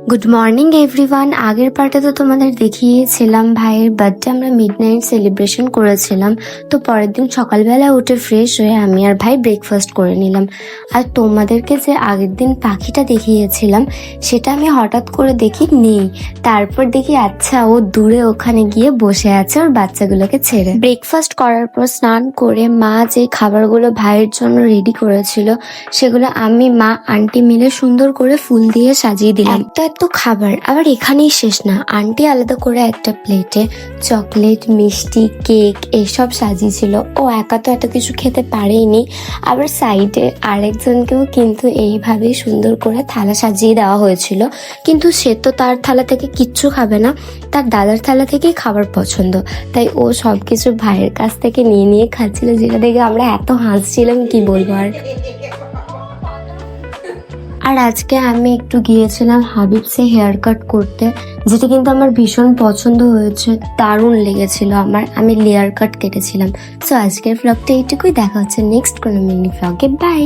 Good morning everyone. আগের পার্টে তো তোমাদের দেখিয়েছিলাম ভাইয়ের বার্থডে আমরা মিডনাইট সেলিব্রেশন করেছিলাম। তো পরের দিন সকালবেলা উঠে ফ্রেশ হয়ে আমি আর ভাই ব্রেকফাস্ট করে নিলাম। আর তোমাদেরকে যে আগের দিন পাখিটা দেখিয়েছিলাম সেটা আমি হঠাৎ করে দেখি নেই। তারপর দেখি আচ্ছা ও দূরে ওখানে গিয়ে বসে আছে ওর বাচ্চাগুলোকে ছেড়ে। ব্রেকফাস্ট করার পর স্নান করে মা যে খাবারগুলো ভাইয়ের জন্য রেডি করেছিল সেগুলো আমি মা আন্টি মিলে সুন্দর করে ফুল দিয়ে সাজিয়ে দিলাম। এত খাবার আবার এখানেই শেষ না, আন্টি আলাদা করে একটা প্লেটে চকলেট, মিষ্টি, কেক এসব সাজিয়েছিল। ও একা তো এত কিছু খেতে পারেনি, আবার সাইডে আরেকজনকেও কিন্তু এইভাবে সুন্দর করে থালা সাজিয়ে দেওয়া হয়েছিল। কিন্তু সে তো তার থালা থেকে কিচ্ছু খাবে না, তার দাদার থালা থেকেই খাবার পছন্দ, তাই ও সব কিছু ভাইয়ের কাছ থেকে নিয়ে নিয়ে খাচ্ছিল, যেটা দেখে আমরা এত হাসছিলাম কি বলবো। আর আজকে আমি একটু গিয়েছিলাম হাবিবসে হেয়ার কাট করতে, যেটা কিন্তু আমার ভীষণ পছন্দ হয়েছে, দারুণ লেগেছিল আমার। আমি লেয়ার কাট কেটেছিলাম। সো আজকের ভ্লগটা এইটুকুই, দেখা হচ্ছে নেক্সট কোনো মিনি ভ্লগে। বাই।